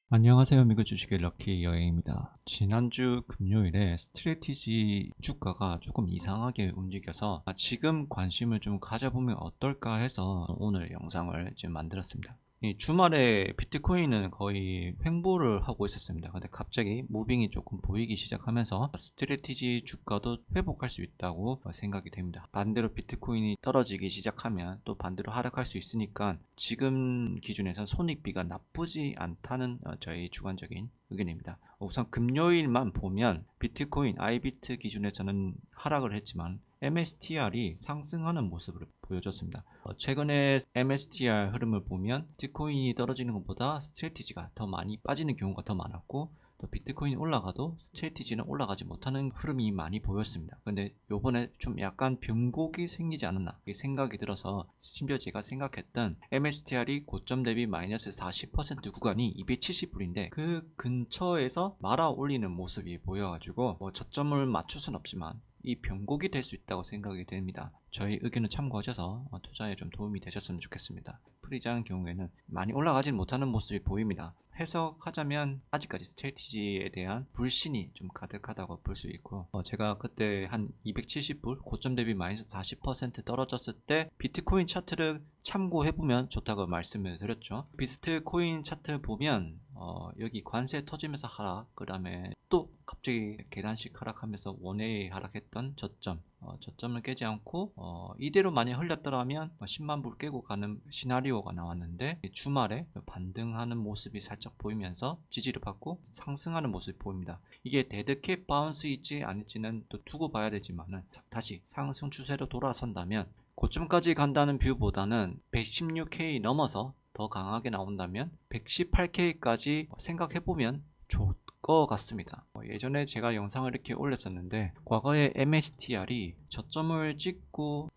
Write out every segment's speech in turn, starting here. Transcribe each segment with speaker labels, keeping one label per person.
Speaker 1: 안녕하세요. 미국 주식의 럭키 여행입니다. 지난주 금요일에 스트레티지 주가가 조금 이상하게 움직여서 지금 관심을 좀 가져보면 어떨까 해서 오늘 영상을 지금 만들었습니다. 이 주말에 비트코인은 거의 횡보를 하고 있었습니다. 근데 갑자기 무빙이 조금 보이기 시작하면서 스트레티지 주가도 회복할 수 있다고 생각이 됩니다. 반대로 비트코인이 떨어지기 시작하면 또 반대로 하락할 수 있으니까 지금 기준에서 손익비가 나쁘지 않다는 저희 주관적인 의견입니다. 우선 금요일만 보면 비트코인 아이비트 기준에서는 하락을 했지만 MSTR이 상승하는 모습을 보여줬습니다. 최근에 MSTR 흐름을 보면 비트코인이 떨어지는 것보다 스트레티지가 더 많이 빠지는 경우가 더 많았고, 또 비트코인이 올라가도 스트레티지는 올라가지 못하는 흐름이 많이 보였습니다. 근데 요번에 좀 약간 변곡이 생기지 않았나 생각이 들어서, 심지어 제가 생각했던 MSTR이 고점 대비 마이너스 40% 구간이 270불인데 그 근처에서 말아 올리는 모습이 보여가지고 저점을 맞출 순 없지만 이 변곡이 될 수 있다고 생각이 됩니다. 저희 의견을 참고하셔서 투자에 좀 도움이 되셨으면 좋겠습니다. 프리장 경우에는 많이 올라가진 못하는 모습이 보입니다. 해석하자면 아직까지 스트레티지에 대한 불신이 좀 가득하다고 볼 수 있고, 제가 그때 한 270불 고점 대비 마이너스 40% 떨어졌을 때 비트코인 차트를 참고해보면 좋다고 말씀을 드렸죠. 비트코인 차트 보면 여기 관세 터지면서 하락, 그 다음에 또 갑자기 계단식 하락하면서 원웨이 하락했던 저점을 깨지 않고 이대로 만약 흘렸더라면 10만 불 깨고 가는 시나리오가 나왔는데, 주말에 반등하는 모습이 살짝 보이면서 지지를 받고 상승하는 모습이 보입니다. 이게 데드캣 바운스일지 아닐지는 또 두고 봐야 되지만은 다시 상승 추세로 돌아선다면, 고점까지 간다는 뷰보다는 116K 넘어서 더 강하게 나온다면 118K까지 생각해보면 좋을 것 같습니다. 예전에 제가 영상을 이렇게 올렸었는데, 과거에 MSTR이 저점을 찍고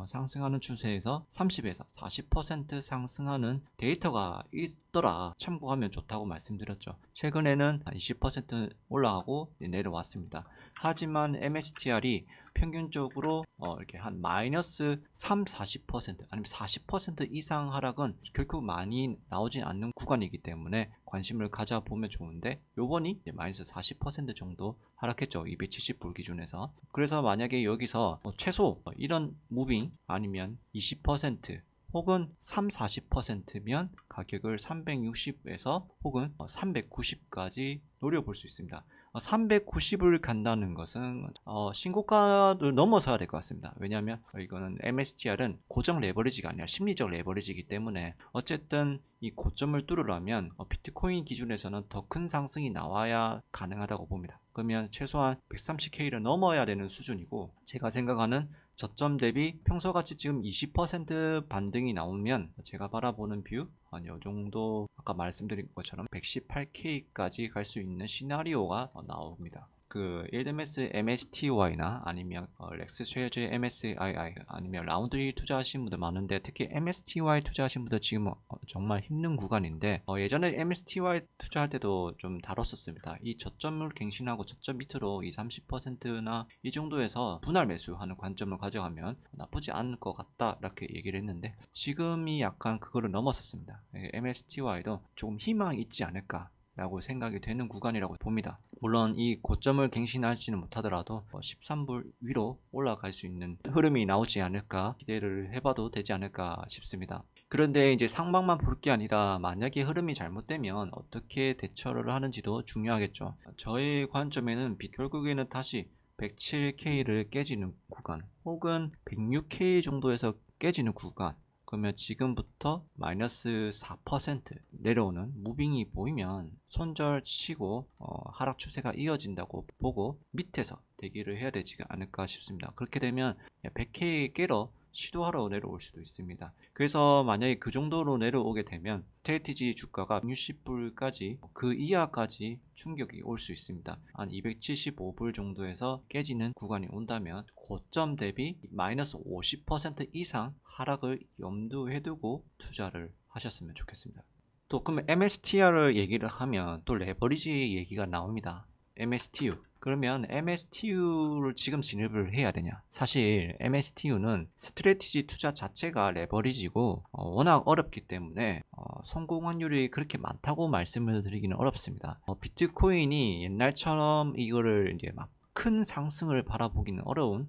Speaker 1: 상승하는 추세에서 30에서 40% 상승하는 데이터가 있더라, 참고하면 좋다고 말씀드렸죠. 최근에는 20% 올라가고 내려왔습니다. 하지만 MSTR이 평균적으로 이렇게 한 마이너스 3, 40% 아니면 40% 이상 하락은 결코 많이 나오진 않는 구간이기 때문에 관심을 가져보면 좋은데, 요번이 마이너스 40% 정도 하락했죠. 270불 기준에서. 그래서 만약에 여기서 최소 이런 무빙 아니면 20% 혹은 3, 40%면 가격을 360에서 혹은 390까지 노려볼 수 있습니다. 390을 간다는 것은 신고가를 넘어서야 될 것 같습니다. 왜냐하면 이거는 MSTR은 고정 레버리지가 아니라 심리적 레버리지이기 때문에, 어쨌든 이 고점을 뚫으려면 비트코인 기준에서는 더 큰 상승이 나와야 가능하다고 봅니다. 그러면 최소한 130K를 넘어야 되는 수준이고, 제가 생각하는 저점 대비 평소같이 지금 20% 반등이 나오면 제가 바라보는 뷰 한 요 정도, 아까 말씀드린 것처럼 118K까지 갈 수 있는 시나리오가 나옵니다. 그 예를 들면 MSTY나 아니면 렉스쉐어즈의 MSII 아니면 라운드리 투자하신 분들 많은데, 특히 MSTY 투자하신 분들 지금 정말 힘든 구간인데, 예전에 MSTY 투자할 때도 좀 다뤘었습니다. 이 저점을 갱신하고 저점 밑으로 30%나 이 정도에서 분할 매수하는 관점을 가져가면 나쁘지 않을 것 같다, 이렇게 얘기를 했는데, 지금이 약간 그거를 넘어섰습니다. MSTY도 조금 희망이 있지 않을까 라고 생각이 되는 구간이라고 봅니다. 물론 이 고점을 갱신하지는 못하더라도 13불 위로 올라갈 수 있는 흐름이 나오지 않을까 기대를 해봐도 되지 않을까 싶습니다. 그런데 이제 상방만 볼 게 아니라 만약에 흐름이 잘못되면 어떻게 대처를 하는지도 중요하겠죠. 저의 관점에는 결국에는 다시 107K를 깨지는 구간 혹은 106K 정도에서 깨지는 구간, 그러면 지금부터 마이너스 4% 내려오는 무빙이 보이면 손절 치고 하락 추세가 이어진다고 보고 밑에서 대기를 해야 되지 않을까 싶습니다. 그렇게 되면 100K 깨러 시도하러 내려올 수도 있습니다. 그래서 만약에 그 정도로 내려오게 되면 스트레티지 주가가 60불까지 그 이하까지 충격이 올 수 있습니다. 한 275불 정도에서 깨지는 구간이 온다면 고점 대비 마이너스 50% 이상 하락을 염두에 두고 투자를 하셨으면 좋겠습니다. 또 그러면 MSTR을 얘기를 하면 또 레버리지 얘기가 나옵니다. MSTU 그러면 MSTU를 지금 진입을 해야 되냐? 사실 MSTU는 스트래티지 투자 자체가 레버리지고 워낙 어렵기 때문에 성공 확률이 그렇게 많다고 말씀을 드리기는 어렵습니다. 비트코인이 옛날처럼 이거를 이제 막 큰 상승을 바라보기는 어려운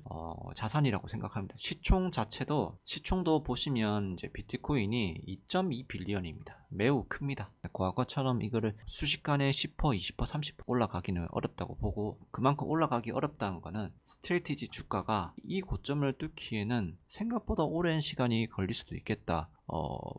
Speaker 1: 자산이라고 생각합니다. 시총도 보시면 이제 비트코인이 2.2 빌리언입니다. 매우 큽니다. 과거처럼 이거를 순식간에 10%, 20%, 30% 올라가기는 어렵다고 보고, 그만큼 올라가기 어렵다는 거는 스트래티지 주가가 이 고점을 뚫기에는 생각보다 오랜 시간이 걸릴 수도 있겠다,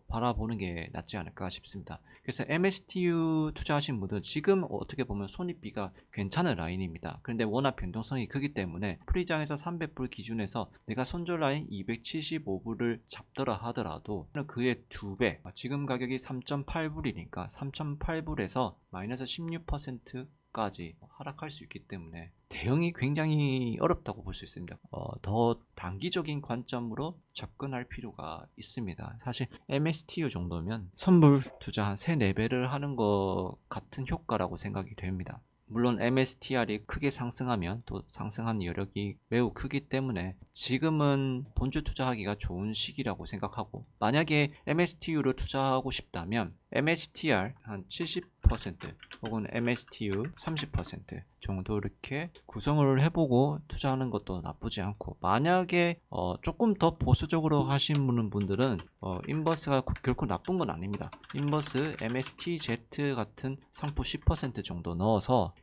Speaker 1: 바라보는 게 낫지 않을까 싶습니다. 그래서 MSTU 투자하신 분들 지금 어떻게 보면 손익비가 괜찮은 라인입니다. 그런데 워낙 변동성이 크기 때문에 프리장에서 300불 기준에서 내가 손절 라인 275불을 잡더라 하더라도 그의 2배, 지금 가격이 3.8불이니까 3.8불에서 마이너스 16%까지 하락할 수 있기 때문에 대응이 굉장히 어렵다고 볼 수 있습니다. 더 단기적인 관점으로 접근할 필요가 있습니다. 사실 MSTU 정도면 선물 투자 한 3, 4배를 하는 것 같은 효과라고 생각이 됩니다. 물론 MSTR이 크게 상승하면 또 상승한 여력이 매우 크기 때문에 지금은 본주 투자하기가 좋은 시기라고 생각하고, 만약에 MSTU를 투자하고 싶다면 MSTR 한 70% 혹은 MSTU 30% 정도 이렇게 구성을 해보고 투자하는 것도 나쁘지 않고, 만약에 조금 더 보수적으로 하시는 분들은 인버스가 결코 나쁜 건 아닙니다. 인버스 MSTZ 같은 상품 10% 정도 넣어서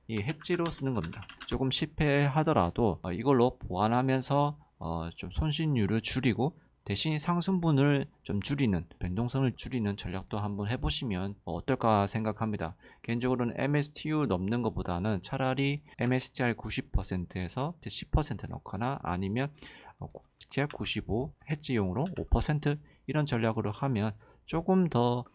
Speaker 1: 이 해지로 쓰는 겁니다. 조금 실패하더라도 이걸로 보완하면서 좀 손실률을 줄이고 대신 상승분을 좀 줄이는, 변동성을 줄이는 전략도 한번 해보시면 어떨까 생각합니다. 개인적으로는 MSTU 넘는 것보다는 차라리 MSTR 90%에서 10% 넣거나 아니면 STR 95 해지용으로 5% 이런 전략으로 하면 조금 더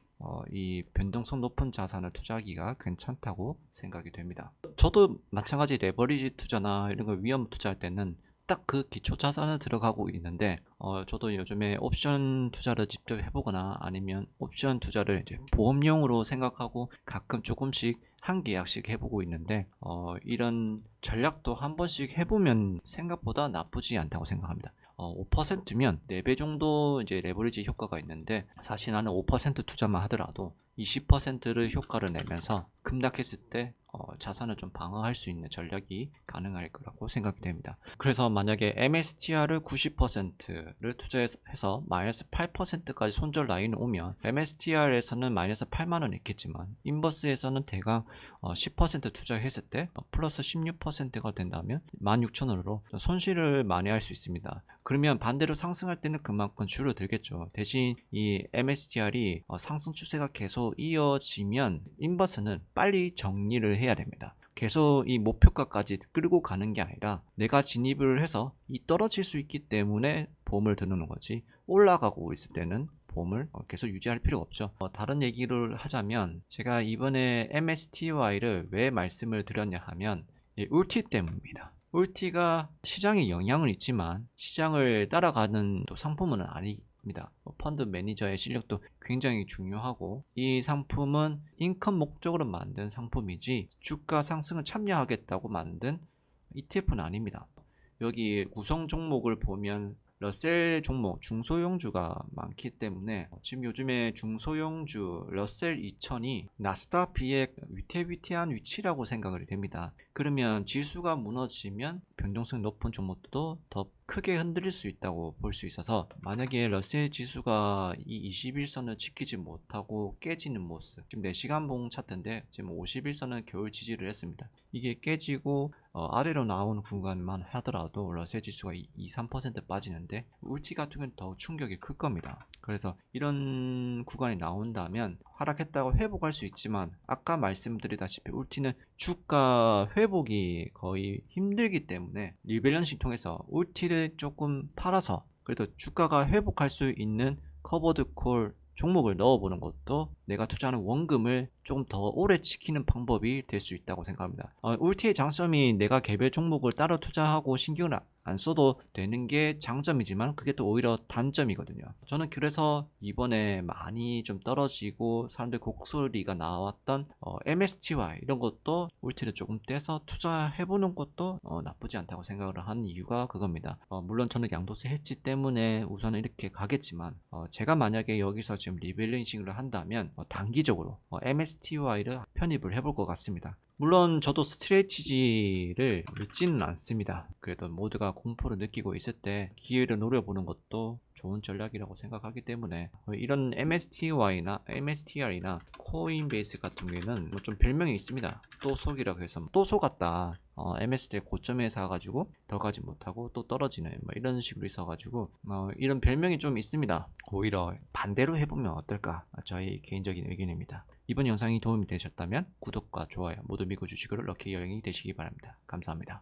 Speaker 1: 이 변동성 높은 자산을 투자하기가 괜찮다고 생각이 됩니다. 저도 마찬가지 레버리지 투자나 이런 걸 위험 투자할 때는 딱 그 기초 자산을 들어가고 있는데, 저도 요즘에 옵션 투자를 직접 해보거나 아니면 옵션 투자를 이제 보험용으로 생각하고 가끔 조금씩 한 계약씩 해보고 있는데, 이런 전략도 한 번씩 해보면 생각보다 나쁘지 않다고 생각합니다. 5%면 4배 정도 이제 레버리지 효과가 있는데, 사실 나는 5% 투자만 하더라도 20%를 효과를 내면서 급락했을 때 자산을 좀 방어할 수 있는 전략이 가능할 거라고 생각이 됩니다. 그래서 만약에 MSTR을 90%를 투자해서 마이너스 8%까지 손절 라인이 오면 MSTR에서는 마이너스 8만원 있겠지만 인버스에서는 대강 10% 투자했을 때 플러스 16%가 된다면 16,000원으로 손실을 많이 할 수 있습니다. 그러면 반대로 상승할 때는 그만큼 줄어들겠죠. 대신 이 MSTR이 상승 추세가 계속 이어지면 인버스는 빨리 정리를 해야 됩니다. 계속 이 목표가까지 끌고 가는 게 아니라 내가 진입을 해서 이 떨어질 수 있기 때문에 보험을 드는 거지, 올라가고 있을 때는 보험을 계속 유지할 필요가 없죠. 다른 얘기를 하자면 제가 이번에 MSTY를 왜 말씀을 드렸냐 하면 울티 때문입니다. 울티가 시장에 영향은 있지만 시장을 따라가는 또 상품은 아닙니다. 펀드 매니저의 실력도 굉장히 중요하고, 이 상품은 인컴 목적으로 만든 상품이지 주가 상승을 참여하겠다고 만든 ETF는 아닙니다. 여기 구성 종목을 보면 러셀 종목, 중소형주가 많기 때문에 지금 요즘에 중소형주 러셀 2000이 나스닥 비에 위태위태한 위치라고 생각을 됩니다. 그러면 지수가 무너지면 변동성 높은 종목도 더 크게 흔들릴 수 있다고 볼 수 있어서, 만약에 러셀 지수가 이 21선을 지키지 못하고 깨지는 모습, 지금 4시간 봉 차트인데 지금 51선은 겨울 지지를 했습니다. 이게 깨지고 아래로 나오는 구간만 하더라도 러셀 지수가 2~3% 빠지는데 울티 같은 경우는 더 충격이 클 겁니다. 그래서 이런 구간이 나온다면 하락했다고 회복할 수 있지만, 아까 말씀드리다시피 울티는 주가 회복이 거의 힘들기 때문에 리밸런싱 통해서 울티를 조금 팔아서 그래도 주가가 회복할 수 있는 커버드 콜 종목을 넣어보는 것도 내가 투자하는 원금을 조금 더 오래 지키는 방법이 될 수 있다고 생각합니다. 울티의 장점이 내가 개별 종목을 따로 투자하고 신경을 안 써도 되는 게 장점이지만 그게 또 오히려 단점이거든요. 저는 그래서 이번에 많이 좀 떨어지고 사람들 곡소리가 나왔던 MSTY 이런 것도 울티를 조금 떼서 투자해보는 것도 나쁘지 않다고 생각을 한 이유가 그겁니다. 물론 저는 양도세 해지 때문에 우선은 이렇게 가겠지만 제가 만약에 여기서 지금 리밸런싱을 한다면 단기적으로 MSTY를 편입을 해볼 것 같습니다. 물론 저도 스트레티지를 믿지는 않습니다. 그래도 모두가 공포를 느끼고 있을 때 기회를 노려보는 것도 좋은 전략이라고 생각하기 때문에 이런 MSTY나 MSTR이나 코인베이스 같은 경우에는 뭐 좀 별명이 있습니다. 또 속이라고 해서 또 속았다. MSTI 고점에 사가지고 더 가지 못하고 또 떨어지는 뭐 이런 식으로 있어가지고 이런 별명이 좀 있습니다. 오히려 반대로 해보면 어떨까? 저희 개인적인 의견입니다. 이번 영상이 도움이 되셨다면 구독과 좋아요 모두 믿고 주시기를 럭키 여행이 되시기 바랍니다. 감사합니다.